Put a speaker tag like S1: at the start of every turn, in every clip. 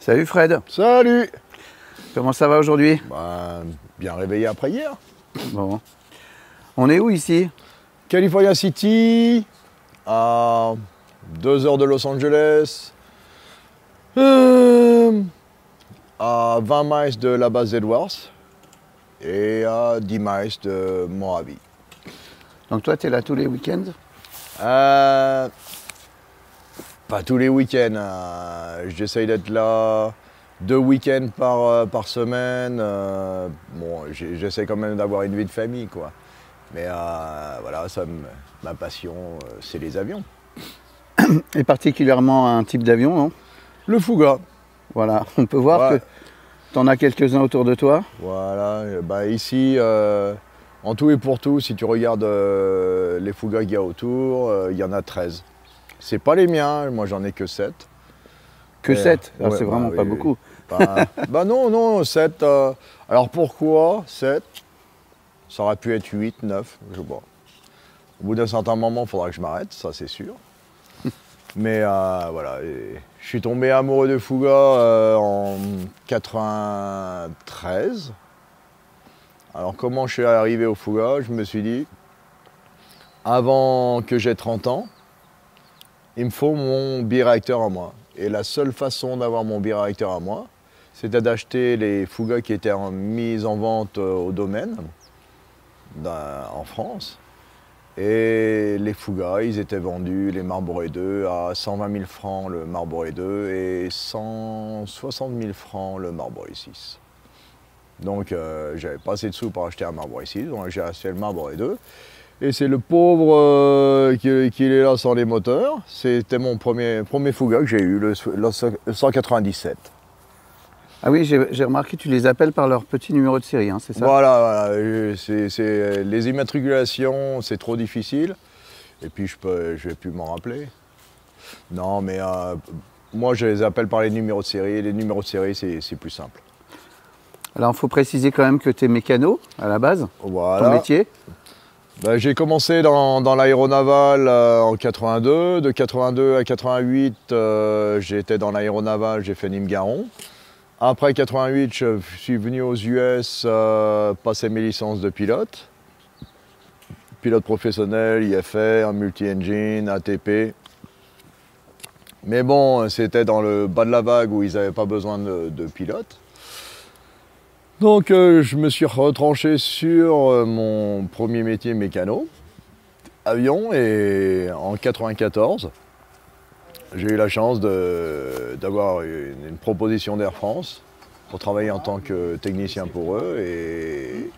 S1: Salut Fred,
S2: Salut!
S1: comment ça va aujourd'hui?
S2: Bien réveillé après hier.
S1: Bon. On est où ici?
S2: California City, à 2 heures de Los Angeles, à 20 miles de la base d'Edwards et à 10 miles de Mojave.
S1: Donc toi tu es là tous les week-ends?
S2: Pas tous les week-ends, j'essaye d'être là 2 week-ends par semaine. Bon, j'essaie quand même d'avoir une vie de famille, quoi. Mais voilà, ma passion, c'est les avions.
S1: Et particulièrement un type d'avion, non?
S2: Le Fouga.
S1: Voilà, on peut voir
S2: Ouais.
S1: que tu en as quelques-uns autour de toi.
S2: Voilà, ici, en tout et pour tout, si tu regardes les Fougas qu'il y a autour, il y en a 13. C'est pas les miens, moi j'en ai que 7.
S1: Que 7,
S2: ouais,
S1: c'est vraiment
S2: oui,
S1: pas
S2: oui.
S1: beaucoup.
S2: Non, 7. Alors pourquoi 7? Ça aurait pu être 8, 9, je sais pas. Au bout d'un certain moment, il faudra que je m'arrête, ça c'est sûr. Mais voilà, je suis tombé amoureux de Fouga en 93. Alors comment je suis arrivé au Fouga? Je me suis dit, avant que j'ai 30 ans, il me faut mon biréacteur à moi. Et la seule façon d'avoir mon biréacteur à moi, c'était d'acheter les Fougas qui étaient mis en vente au domaine, en France. Et les Fougas, ils étaient vendus, les Marboré 2, à 120 000 francs le Marboré 2 et 160 000 francs le Marboré 6. Donc j'avais pas assez de sous pour acheter un Marboré 6, donc j'ai acheté le Marboré 2. Et c'est le pauvre qui est là sans les moteurs. C'était mon premier Fouga que j'ai eu, le 197.
S1: Ah oui, j'ai remarqué, tu les appelles par leur petit numéro de série, hein, c'est ça?
S2: Voilà, les immatriculations, c'est trop difficile. Et puis je vais plus m'en rappeler. Non, mais moi je les appelle par les numéros de série. Et les numéros de série, c'est plus simple.
S1: Alors il faut préciser quand même que tu es mécano à la base,
S2: Voilà.
S1: ton métier.
S2: J'ai commencé dans l'aéronaval en 82. De 82 à 88, j'étais dans l'aéronaval, j'ai fait Nîmes-Garons. Après 88, je suis venu aux US passer mes licences de pilote. Pilote professionnel, IFR, multi-engine, ATP. Mais bon, c'était dans le bas de la vague où ils n'avaient pas besoin de pilote. Donc je me suis retranché sur mon premier métier mécano, avion, et en 94, j'ai eu la chance d'avoir une proposition d'Air France pour travailler en tant que technicien pour eux. Et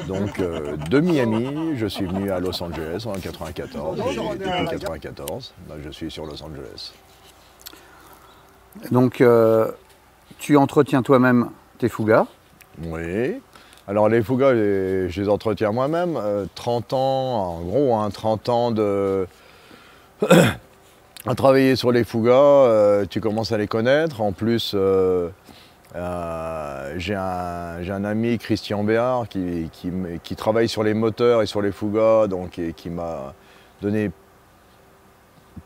S2: donc de Miami, je suis venu à Los Angeles en 94. Et depuis 1994, je suis sur Los Angeles.
S1: Donc tu entretiens toi-même tes Fougas.
S2: Oui. Alors les Fougas, je les entretiens moi-même. 30 ans, en gros, 30 ans à travailler sur les Fougas, tu commences à les connaître. En plus, j'ai un ami, Christian Béard, qui travaille sur les moteurs et sur les Fougas, donc, et qui m'a donné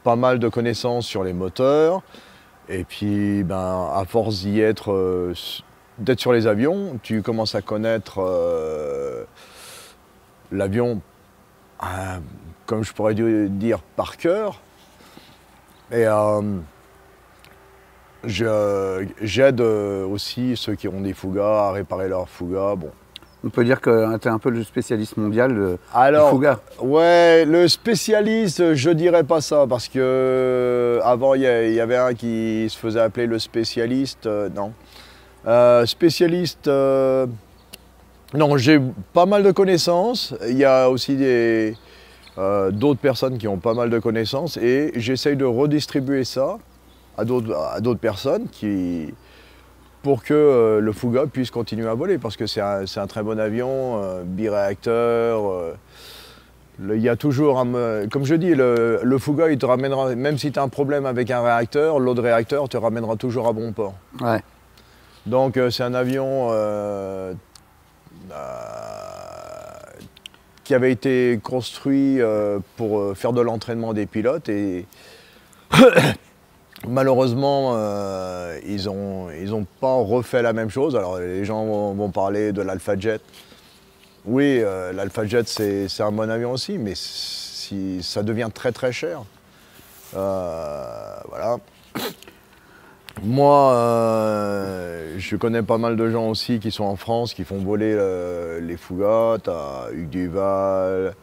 S2: pas mal de connaissances sur les moteurs. Et puis, à force d'être sur les avions, tu commences à connaître l'avion, comme je pourrais dire, par cœur. Et j'aide aussi ceux qui ont des Fougas à réparer leurs Fougas. Bon.
S1: On peut dire que tu es un peu le spécialiste mondial du Fouga.
S2: Ouais, le spécialiste, je dirais pas ça, parce que avant il y avait un qui se faisait appeler le spécialiste, non. Spécialiste, non, j'ai pas mal de connaissances. Il y a aussi d'autres personnes qui ont pas mal de connaissances, et j'essaye de redistribuer ça à d'autres personnes pour que le Fouga puisse continuer à voler, parce que c'est un très bon avion, biréacteur. Il y a toujours, comme je dis, le Fouga, il te ramènera, même si tu as un problème avec un réacteur, l'autre réacteur te ramènera toujours à bon port.
S1: Ouais.
S2: Donc c'est un avion qui avait été construit pour faire de l'entraînement des pilotes, et Malheureusement, ils ont pas refait la même chose. Alors les gens vont parler de l'Alpha Jet. Oui, l'Alpha Jet c'est un bon avion aussi, mais si ça devient très très cher. Voilà. Moi, je connais pas mal de gens aussi qui sont en France, qui font voler les Fougas. T'as Hugues Duval,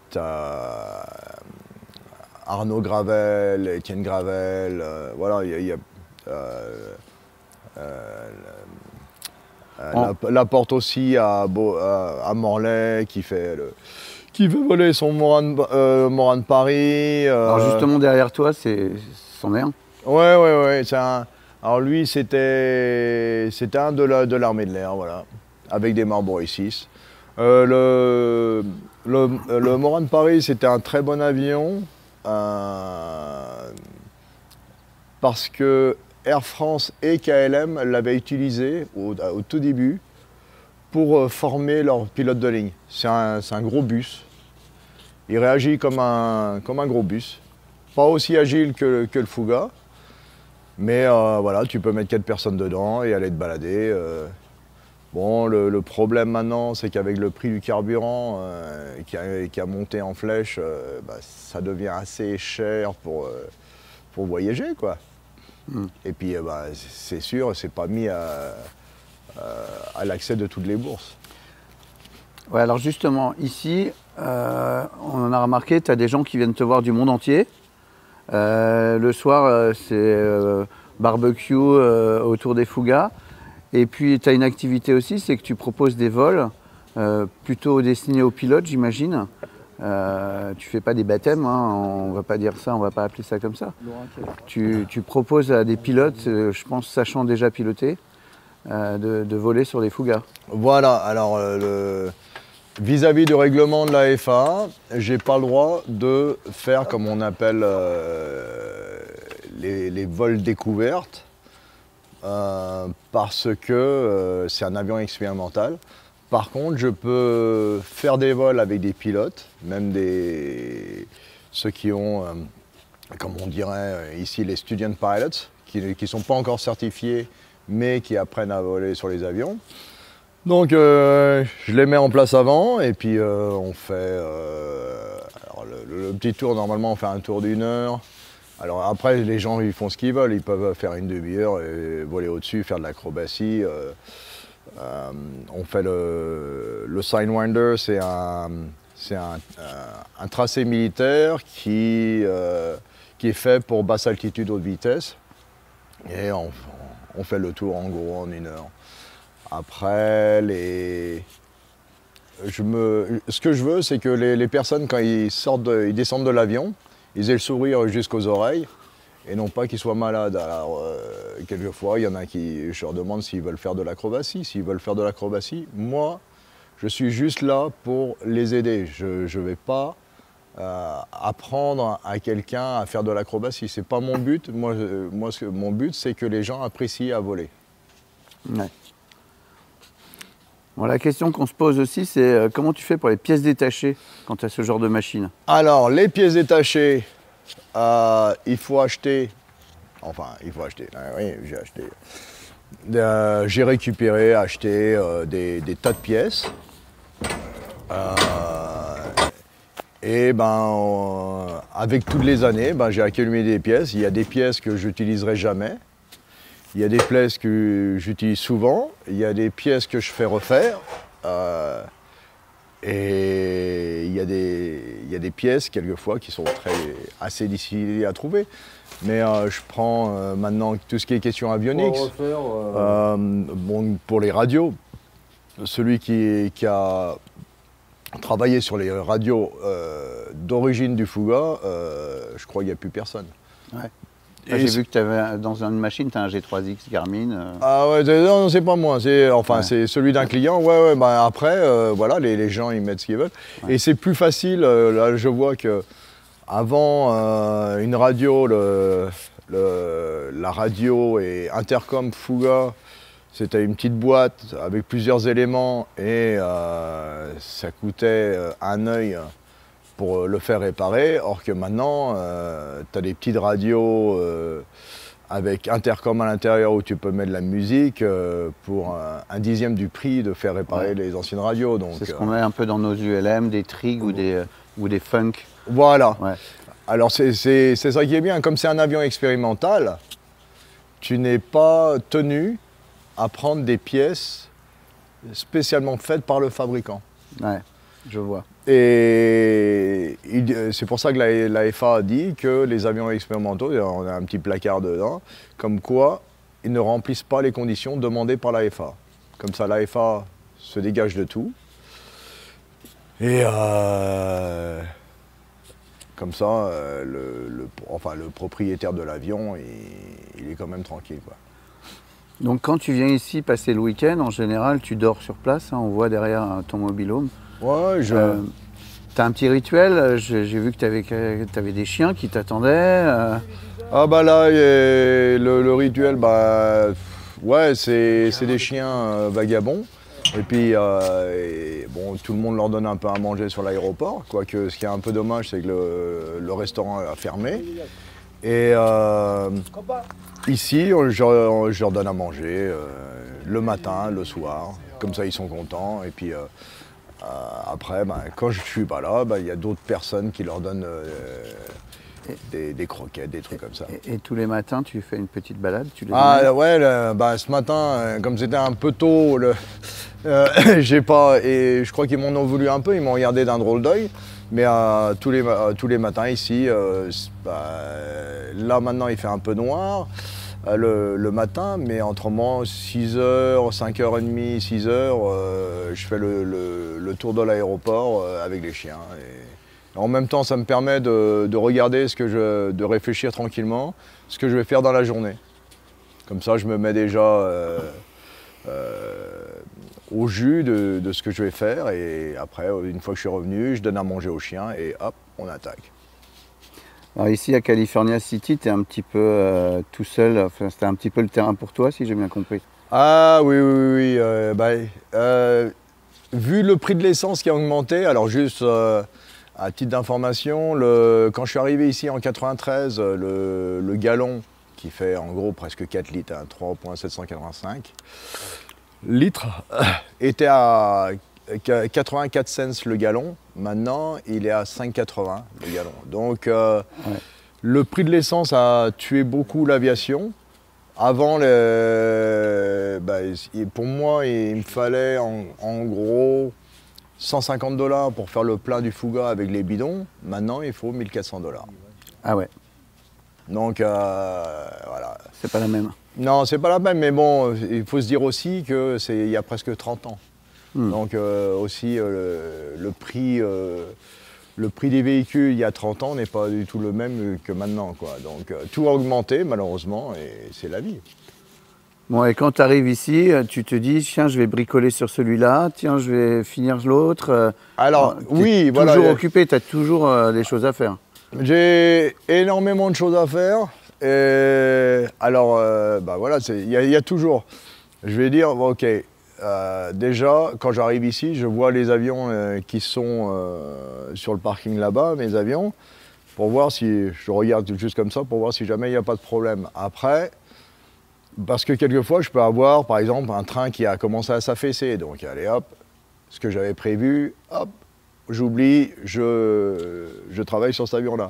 S2: t'as Arnaud Gravel, Étienne Gravel, voilà, il y a la porte aussi à Morlaix qui fait voler son Morane Paris.
S1: Alors justement derrière toi, c'en est un.
S2: Ouais. Alors lui, c'était un de l'armée de l'air, voilà, avec des Marlboro 6. Le Morane Paris, c'était un très bon avion. Parce que Air France et KLM l'avaient utilisé au tout début pour former leurs pilotes de ligne. C'est un gros bus. Il réagit comme un gros bus. Pas aussi agile que le Fouga, mais voilà, tu peux mettre 4 personnes dedans et aller te balader. Bon, le problème maintenant, c'est qu'avec le prix du carburant qui a monté en flèche, ça devient assez cher pour voyager, quoi. Et puis, c'est sûr, c'est pas mis à l'accès de toutes les bourses.
S1: Ouais, alors justement, ici, on a remarqué, tu as des gens qui viennent te voir du monde entier. Le soir, c'est barbecue autour des Fougas. Et puis, tu as une activité aussi, c'est que tu proposes des vols plutôt destinés aux pilotes, j'imagine. Tu fais pas des baptêmes, hein, on va pas dire ça, on va pas appeler ça comme ça. Tu proposes à des pilotes, je pense sachant déjà piloter, de voler sur les Fougas.
S2: Voilà, alors vis-à-vis du règlement de la FAA, j'ai pas le droit de faire comme on appelle les vols découvertes. Parce que c'est un avion expérimental. Par contre, je peux faire des vols avec des pilotes, même ceux qui ont, comme on dirait ici, les student pilots, qui ne sont pas encore certifiés, mais qui apprennent à voler sur les avions. Donc, je les mets en place avant, et puis on fait alors le petit tour. Normalement, on fait un tour d'1 heure. Alors après, les gens, ils font ce qu'ils veulent. Ils peuvent faire une demi-heure et voler au-dessus, faire de l'acrobatie. On fait le Sidewinder, c'est un tracé militaire qui est fait pour basse altitude, haute vitesse. Et on fait le tour en gros en 1 heure. Après, ce que je veux, c'est que les personnes, quand ils descendent de l'avion, ils aient le sourire jusqu'aux oreilles et non pas qu'ils soient malades. Alors, quelquefois, il y en a qui, je leur demande s'ils veulent faire de l'acrobatie. S'ils veulent faire de l'acrobatie, moi, je suis juste là pour les aider. Je ne vais pas apprendre à quelqu'un à faire de l'acrobatie. Ce n'est pas mon but. Mon but, c'est que les gens apprécient à voler.
S1: Ouais. Bon, la question qu'on se pose aussi, c'est comment tu fais pour les pièces détachées quand tu as ce genre de machine?
S2: Alors, les pièces détachées, il faut acheter. Oui, j'ai acheté. J'ai récupéré, acheté des tas de pièces. Et avec toutes les années, j'ai accumulé des pièces. Il y a des pièces que je n'utiliserai jamais. Il y a des pièces que j'utilise souvent, il y a des pièces que je fais refaire, et il y a des pièces quelquefois qui sont assez difficiles à trouver. Mais je prends maintenant tout ce qui est question avionics, pour les radios. Celui qui a travaillé sur les radios d'origine du Fouga, je crois qu'il n'y a plus personne.
S1: Ouais. J'ai vu que tu avais dans une machine, tu as un G3X Garmin.
S2: Ah ouais, non, c'est pas moi, c'est celui d'un client. Ouais, après, voilà, les gens ils mettent ce qu'ils veulent. Ouais. Et c'est plus facile, là je vois que avant une radio, la radio et intercom Fouga, c'était une petite boîte avec plusieurs éléments et ça coûtait un œil pour le faire réparer. Or que maintenant, tu as des petites radios avec intercom à l'intérieur où tu peux mettre de la musique pour un dixième du prix de faire réparer les anciennes radios.
S1: C'est ce qu'on met un peu dans nos ULM, des Trig ou des Funk.
S2: Voilà.
S1: Ouais.
S2: Alors c'est ça qui est bien. Comme c'est un avion expérimental, tu n'es pas tenu à prendre des pièces spécialement faites par le fabricant.
S1: Ouais, je vois.
S2: Et c'est pour ça que la FA a dit que les avions expérimentaux, on a un petit placard dedans, comme quoi ils ne remplissent pas les conditions demandées par la FA. Comme ça, la FA se dégage de tout. Et comme ça, le propriétaire de l'avion, il est quand même tranquille, quoi.
S1: Donc quand tu viens ici passer le week-end, en général, tu dors sur place, hein, on voit derrière ton mobil-home.
S2: Ouais,
S1: t'as un petit rituel, j'ai vu que t'avais des chiens qui t'attendaient.
S2: Ah bah là, le rituel, bah ouais, c'est des chiens vagabonds. Et puis, bon, tout le monde leur donne un peu à manger sur l'aéroport. Quoique, ce qui est un peu dommage, c'est que le restaurant a fermé. Et ici, je leur donne à manger le matin, le soir. Comme ça, ils sont contents. Et puis, après, quand je ne suis pas là, il y a d'autres personnes qui leur donnent des croquettes, des trucs comme ça.
S1: Et tous les matins, tu fais une petite balade, tu les
S2: ouais, ce matin, comme c'était un peu tôt, j'ai pas, et je crois qu'ils m'en ont voulu un peu, ils m'ont regardé d'un drôle d'œil. Mais tous les matins ici, là maintenant il fait un peu noir le matin, mais autrement 6h, 5h30, 6h, je fais le tour de l'aéroport avec les chiens. Et en même temps, ça me permet de regarder, de réfléchir tranquillement ce que je vais faire dans la journée. Comme ça, je me mets déjà au jus de ce que je vais faire. Et après, une fois que je suis revenu, je donne à manger aux chiens et hop, on attaque.
S1: Alors ici à California City, tu es un petit peu tout seul, enfin, c'était un petit peu le terrain pour toi, si j'ai bien compris.
S2: Ah oui. Vu le prix de l'essence qui a augmenté, alors juste à titre d'information, quand je suis arrivé ici en 93, le gallon qui fait en gros presque 4 litres, hein, 3,785 litres, était à 84 cents le gallon. Maintenant, il est à 5,80 le gallon. Donc, le prix de l'essence a tué beaucoup l'aviation. Avant, pour moi, il me fallait en gros 150 $ pour faire le plein du Fouga avec les bidons. Maintenant, il faut 1400 $.
S1: Ah ouais.
S2: Donc, voilà.
S1: C'est pas la même.
S2: Non, c'est pas la même, mais bon, il faut se dire aussi qu'il y a presque 30 ans. Donc aussi le prix des véhicules il y a 30 ans n'est pas du tout le même que maintenant, quoi. Donc tout a augmenté malheureusement et c'est la vie.
S1: Bon, et quand tu arrives ici, tu te dis, tiens, je vais bricoler sur celui-là, tiens, je vais finir l'autre.
S2: Alors oui,
S1: voilà.
S2: Toujours
S1: occupé, tu as toujours des choses à faire.
S2: J'ai énormément de choses à faire. Et alors, voilà, il y a toujours. Je vais dire, bon, ok. Déjà, quand j'arrive ici, je vois les avions qui sont sur le parking là-bas, mes avions, pour voir si, je regarde juste comme ça, pour voir si jamais il n'y a pas de problème. Après, parce que quelquefois, je peux avoir, par exemple, un train qui a commencé à s'affaisser. Donc, allez, hop, ce que j'avais prévu, hop, j'oublie, je travaille sur cet avion-là.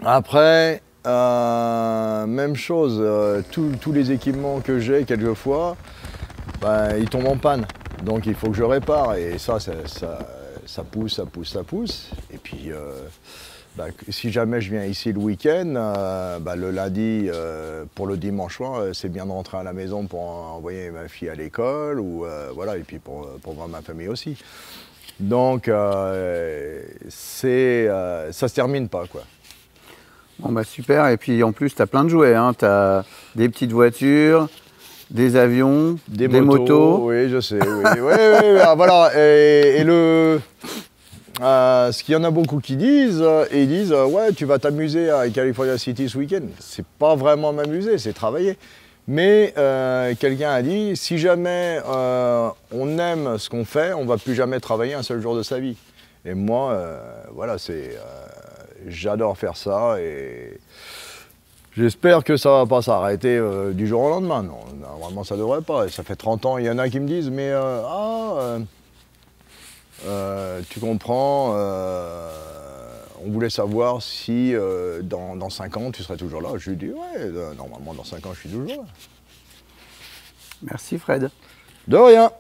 S2: Après, même chose, tous les équipements que j'ai, quelquefois, ils tombent en panne, donc il faut que je répare et ça pousse. Et puis si jamais je viens ici le week-end, le lundi pour le dimanche soir, c'est bien de rentrer à la maison pour envoyer ma fille à l'école ou voilà, et puis pour voir ma famille aussi. Donc ça se termine pas, quoi.
S1: Bon super, et puis en plus tu as plein de jouets, hein. Tu as des petites voitures, des avions, des motos.
S2: Oui, je sais. Oui, voilà. Et ce qu'il y en a beaucoup qui disent, ils disent ouais, tu vas t'amuser à California City ce week-end. C'est pas vraiment m'amuser, c'est travailler. Mais quelqu'un a dit, si jamais on aime ce qu'on fait, on va plus jamais travailler un seul jour de sa vie. Et moi, voilà, j'adore faire ça et j'espère que ça ne va pas s'arrêter du jour au lendemain. Non, normalement ça ne devrait pas. Et ça fait 30 ans, il y en a qui me disent, mais tu comprends, on voulait savoir si dans 5 ans tu serais toujours là. Je lui dis, ouais, normalement dans 5 ans je suis toujours là.
S1: Merci Fred.
S2: De rien.